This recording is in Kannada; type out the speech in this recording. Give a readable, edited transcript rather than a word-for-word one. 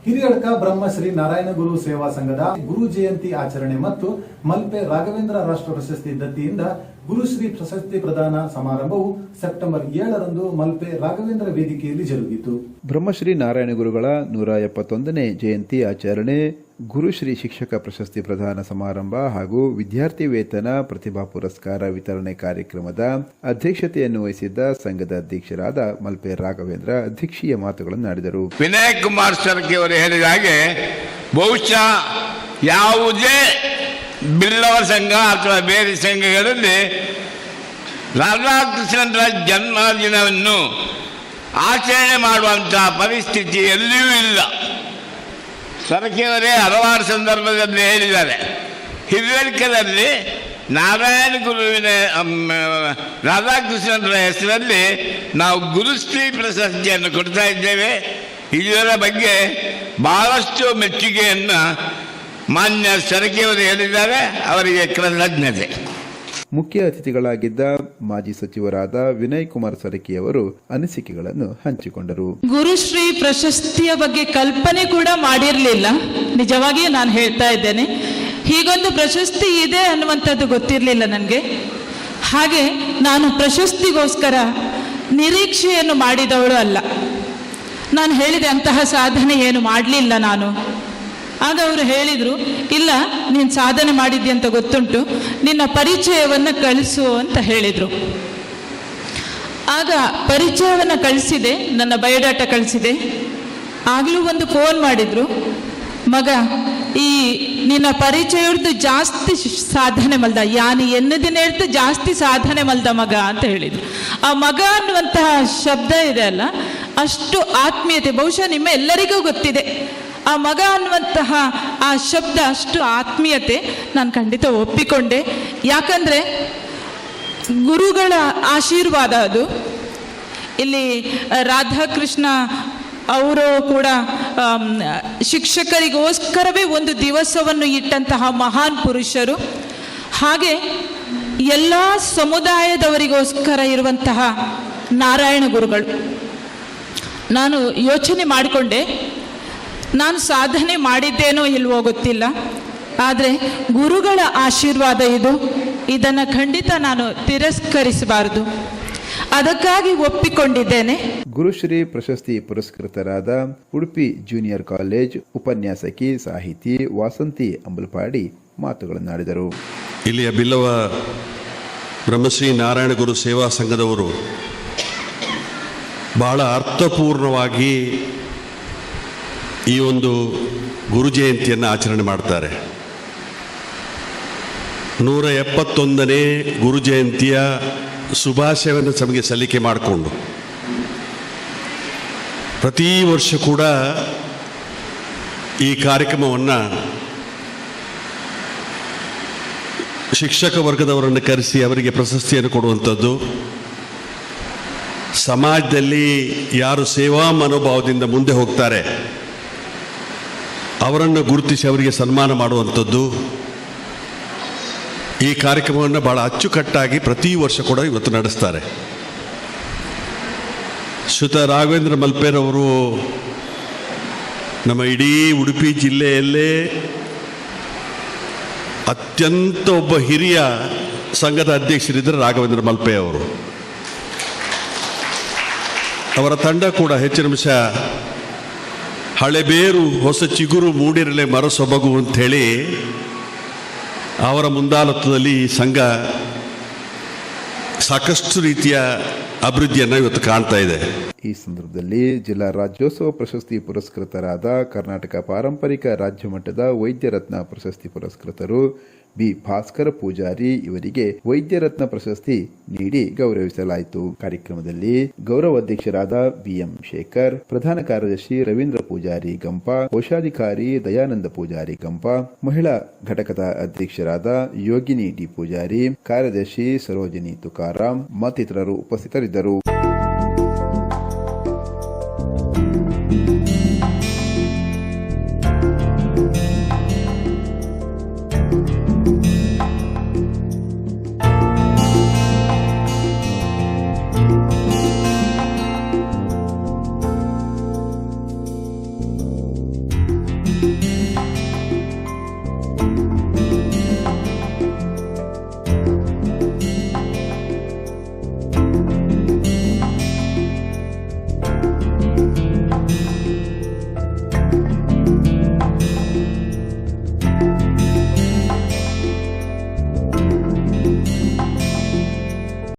ಹಿರಿಯಡ್ಕ ಬ್ರಹ್ಮಶ್ರೀ ನಾರಾಯಣ ಗುರು ಸೇವಾ ಸಂಘದ ಗುರು ಜಯಂತಿ ಆಚರಣೆ ಮತ್ತು ಮಲ್ಪೆ ರಾಘವೇಂದ್ರ ರಾಷ್ಟ್ರ ಪ್ರಶಸ್ತಿ ದತ್ತಿಯಿಂದ ಗುರುಶ್ರೀ ಪ್ರಶಸ್ತಿ ಪ್ರದಾನ ಸಮಾರಂಭವು ಸೆಪ್ಟೆಂಬರ್ 7ರಂದು ಮಲ್ಪೆ ರಾಘವೇಂದ್ರ ವೇದಿಕೆಯಲ್ಲಿ ಜರುಗಿತು. ಬ್ರಹ್ಮಶ್ರೀ ನಾರಾಯಣ ಗುರುಗಳ 171ನೇ ಜಯಂತಿ ಆಚರಣೆ, ಗುರುಶ್ರೀ ಶಿಕ್ಷಕ ಪ್ರಶಸ್ತಿ ಪ್ರದಾನ ಸಮಾರಂಭ ಹಾಗೂ ವಿದ್ಯಾರ್ಥಿ ವೇತನ ಪ್ರತಿಭಾ ಪುರಸ್ಕಾರ ವಿತರಣೆ ಕಾರ್ಯಕ್ರಮದ ಅಧ್ಯಕ್ಷತೆಯನ್ನು ವಹಿಸಿದ್ದ ಸಂಘದ ಅಧ್ಯಕ್ಷರಾದ ಮಲ್ಪೆ ರಾಘವೇಂದ್ರ ಅಧ್ಯಕ್ಷೀಯ ಮಾತುಗಳನ್ನು ಆಡಿದರು. ವಿನಯ್ ಕುಮಾರ್ ಸರ್ಕಿ ಅವರು ಹೇಳಿದ ಹಾಗೆ ಬಹುಶಃ ಯಾವುದೇ ಬಿಲ್ಲವ ಸಂಘ ಅಥವಾ ಬೇರೆ ಸಂಘಗಳಲ್ಲಿ ರಾಧಾಕೃಷ್ಣರ ಜನ್ಮದಿನವನ್ನು ಆಚರಣೆ ಮಾಡುವಂತಹ ಪರಿಸ್ಥಿತಿ ಎಲ್ಲಿಯೂ ಇಲ್ಲ. ಸರ್ಕಿಯವರೇ ಹಲವಾರು ಸಂದರ್ಭದಲ್ಲಿ ಹೇಳಿದ್ದಾರೆ. ಹಿರಿಯಡ್ಕದಲ್ಲಿ ನಾರಾಯಣ ಗುರುವಿನ ರಾಧಾಕೃಷ್ಣರ ಹೆಸರಲ್ಲಿ ನಾವು ಗುರುಶ್ರೀ ಪ್ರಶಸ್ತಿಯನ್ನು ಕೊಡ್ತಾ ಇದ್ದೇವೆ. ಇದರ ಬಗ್ಗೆ ಬಹಳಷ್ಟು ಮೆಚ್ಚುಗೆಯನ್ನು ಮಾನ್ಯ ಸರ್ಕಿಯವರು ಹೇಳಿದ್ದಾರೆ. ಅವರಿಗೆ ಕೃತಜ್ಞತೆ. ಮುಖ್ಯ ಅತಿಥಿಗಳಾಗಿದ್ದ ಮಾಜಿ ಸಚಿವರಾದ ವಿನಯ್ ಕುಮಾರ್ ಸರಕಿ ಅವರು ಅನಿಸಿಕೆಗಳನ್ನು ಹಂಚಿಕೊಂಡರು. ಗುರುಶ್ರೀ ಪ್ರಶಸ್ತಿಯ ಬಗ್ಗೆ ಕಲ್ಪನೆ ಕೂಡ ಮಾಡಿರಲಿಲ್ಲ. ನಿಜವಾಗಿಯೂ ನಾನು ಹೇಳ್ತಾ ಇದ್ದೇನೆ, ಹೀಗೊಂದು ಪ್ರಶಸ್ತಿ ಇದೆ ಅನ್ನುವಂಥದ್ದು ಗೊತ್ತಿರಲಿಲ್ಲ ನನಗೆ. ಹಾಗೆ ನಾನು ಪ್ರಶಸ್ತಿಗೋಸ್ಕರ ನಿರೀಕ್ಷೆಯನ್ನು ಮಾಡಿದವಳು ಅಲ್ಲ. ನಾನು ಹೇಳಿದೆ ಅಂತಹ ಸಾಧನೆ ಏನು ಮಾಡಲಿಲ್ಲ ನಾನು. ಆಗ ಅವರು ಹೇಳಿದರು, ಇಲ್ಲ ನೀನು ಸಾಧನೆ ಮಾಡಿದ್ದೆ ಅಂತ ಗೊತ್ತುಂಟು, ನಿನ್ನ ಪರಿಚಯವನ್ನು ಕಳಿಸು ಅಂತ ಹೇಳಿದರು. ಆಗ ಪರಿಚಯವನ್ನು ಕಳಿಸಿದೆ, ನನ್ನ ಬಯೋಡಾಟಾ ಕಳಿಸಿದೆ. ಆಗಲೂ ಒಂದು ಫೋನ್ ಮಾಡಿದರು, ಮಗ ಈ ನಿನ್ನ ಪರಿಚಯ ಹಿಡಿದು ಜಾಸ್ತಿ ಸಾಧನೆ ಮಲ್ದ, ಯಾನಿ ಎನ್ನದಿನ ಹೇಳ್ತು ಜಾಸ್ತಿ ಸಾಧನೆ ಮಲ್ದ ಮಗ ಅಂತ ಹೇಳಿದರು. ಆ ಮಗ ಅನ್ನುವಂತಹ ಶಬ್ದ ಇದೆ ಅಲ್ಲ, ಅಷ್ಟು ಆತ್ಮೀಯತೆ ಬಹುಶಃ ನಿಮ್ಮ ಎಲ್ಲರಿಗೂ ಗೊತ್ತಿದೆ. ಆ ಮಗ ಅನ್ನುವಂತಹ ಆ ಶಬ್ದ ಅಷ್ಟು ಆತ್ಮೀಯತೆ ನಾನು ಖಂಡಿತ ಒಪ್ಪಿಕೊಂಡೆ. ಯಾಕಂದರೆ ಗುರುಗಳ ಆಶೀರ್ವಾದ ಅದು. ಇಲ್ಲಿ ರಾಧಾಕೃಷ್ಣ ಅವರು ಕೂಡ ಶಿಕ್ಷಕರಿಗೋಸ್ಕರವೇ ಒಂದು ದಿವಸವನ್ನು ಇಟ್ಟಂತಹ ಮಹಾನ್ ಪುರುಷರು. ಹಾಗೆ ಎಲ್ಲ ಸಮುದಾಯದವರಿಗೋಸ್ಕರ ಇರುವಂತಹ ನಾರಾಯಣ ಗುರುಗಳು. ನಾನು ಯೋಚನೆ ಮಾಡಿಕೊಂಡೆ, ನಾನು ಸಾಧನೆ ಮಾಡಿದ್ದೇನೋ ಇಲ್ವೋ ಗೊತ್ತಿಲ್ಲ, ಆದರೆ ಗುರುಗಳ ಆಶೀರ್ವಾದ ಇದನ್ನು ಖಂಡಿತ ನಾನು ತಿರಸ್ಕರಿಸಬಾರದು. ಅದಕ್ಕಾಗಿ ಒಪ್ಪಿಕೊಂಡಿದ್ದೇನೆ. ಗುರುಶ್ರೀ ಪ್ರಶಸ್ತಿ ಪುರಸ್ಕೃತರಾದ ಉಡುಪಿ ಜೂನಿಯರ್ ಕಾಲೇಜ್ ಉಪನ್ಯಾಸಕಿ ಸಾಹಿತಿ ವಾಸಂತಿ ಅಂಬಲ್ಪಾಡಿ ಮಾತುಗಳನ್ನಾಡಿದರು. ಇಲ್ಲಿಯ ಬಿಲ್ಲವ ಬ್ರಹ್ಮಶ್ರೀ ನಾರಾಯಣ ಗುರು ಸೇವಾ ಸಂಘದವರು ಬಹಳ ಅರ್ಥಪೂರ್ಣವಾಗಿ ಈ ಒಂದು ಗುರು ಜಯಂತಿಯನ್ನು ಆಚರಣೆ ಮಾಡ್ತಾರೆ. 171ನೇ ಗುರು ಜಯಂತಿಯ ಶುಭಾಶಯವನ್ನು ನಮಗೆ ಸಲ್ಲಿಕೆ ಮಾಡಿಕೊಂಡು ಪ್ರತಿ ವರ್ಷ ಕೂಡ ಈ ಕಾರ್ಯಕ್ರಮವನ್ನು ಶಿಕ್ಷಕ ವರ್ಗದವರನ್ನು ಕರೆಸಿ ಅವರಿಗೆ ಪ್ರಶಸ್ತಿಯನ್ನು ಕೊಡುವಂಥದ್ದು, ಸಮಾಜದಲ್ಲಿ ಯಾರು ಸೇವಾ ಮನೋಭಾವದಿಂದ ಮುಂದೆ ಹೋಗ್ತಾರೆ ಅವರನ್ನು ಗುರುತಿಸಿ ಅವರಿಗೆ ಸನ್ಮಾನ ಮಾಡುವಂಥದ್ದು, ಈ ಕಾರ್ಯಕ್ರಮವನ್ನು ಭಾಳ ಅಚ್ಚುಕಟ್ಟಾಗಿ ಪ್ರತಿ ವರ್ಷ ಕೂಡ ಇವತ್ತು ನಡೆಸ್ತಾರೆ. ಶ್ರೀಯುತ ರಾಘವೇಂದ್ರ ಮಲ್ಪೇರವರು ನಮ್ಮ ಇಡೀ ಉಡುಪಿ ಜಿಲ್ಲೆಯಲ್ಲೇ ಅತ್ಯಂತ ಒಬ್ಬ ಹಿರಿಯ ಸಂಘದ ಅಧ್ಯಕ್ಷರಿದ್ದರೆ ರಾಘವೇಂದ್ರ ಮಲ್ಪೆ ಅವರು. ಅವರ ತಂಡ ಕೂಡ ಹೆಚ್ಚಿನ ಅಂಶ ಹಳೆಬೇರು ಹೊಸ ಚಿಗುರು ಮೂಡಿರಲೆ ಮರಸೊಬಗು ಅಂಥೇಳಿ ಅವರ ಮುಂದಾಳತ್ವದಲ್ಲಿ ಈ ಸಂಘ ಸಾಕಷ್ಟು ರೀತಿಯ ಅಭಿವೃದ್ಧಿಯನ್ನು ಇವತ್ತು ಕಾಣ್ತಾ ಇದೆ. ಈ ಸಂದರ್ಭದಲ್ಲಿ ಜಿಲ್ಲಾ ರಾಜ್ಯೋತ್ಸವ ಪ್ರಶಸ್ತಿ ಪುರಸ್ಕೃತರಾದ ಕರ್ನಾಟಕ ಪಾರಂಪರಿಕ ರಾಜ್ಯ ಮಟ್ಟದ ವೈದ್ಯ ರತ್ನ ಪ್ರಶಸ್ತಿ ಪುರಸ್ಕೃತರು ಬಿ ಭಾಸ್ಕರ ಪೂಜಾರಿ ಇವರಿಗೆ ವೈದ್ಯ ರತ್ನ ಪ್ರಶಸ್ತಿ ನೀಡಿ ಗೌರವಿಸಲಾಯಿತು. ಕಾರ್ಯಕ್ರಮದಲ್ಲಿ ಗೌರವಾಧ್ಯಕ್ಷರಾದ ಬಿಎಂ ಶೇಖರ್, ಪ್ರಧಾನ ಕಾರ್ಯದರ್ಶಿ ರವೀಂದ್ರ ಪೂಜಾರಿ ಗಂಪ, ಕೋಶಾಧಿಕಾರಿ ದಯಾನಂದ ಪೂಜಾರಿ ಗಂಪ, ಮಹಿಳಾ ಘಟಕದ ಅಧ್ಯಕ್ಷರಾದ ಯೋಗಿನಿ ಡಿ ಪೂಜಾರಿ, ಕಾರ್ಯದರ್ಶಿ ಸರೋಜಿನಿ ತುಕಾರಾಂ ಮತ್ತಿತರರು ಉಪಸ್ಥಿತರಿದ್ದರು.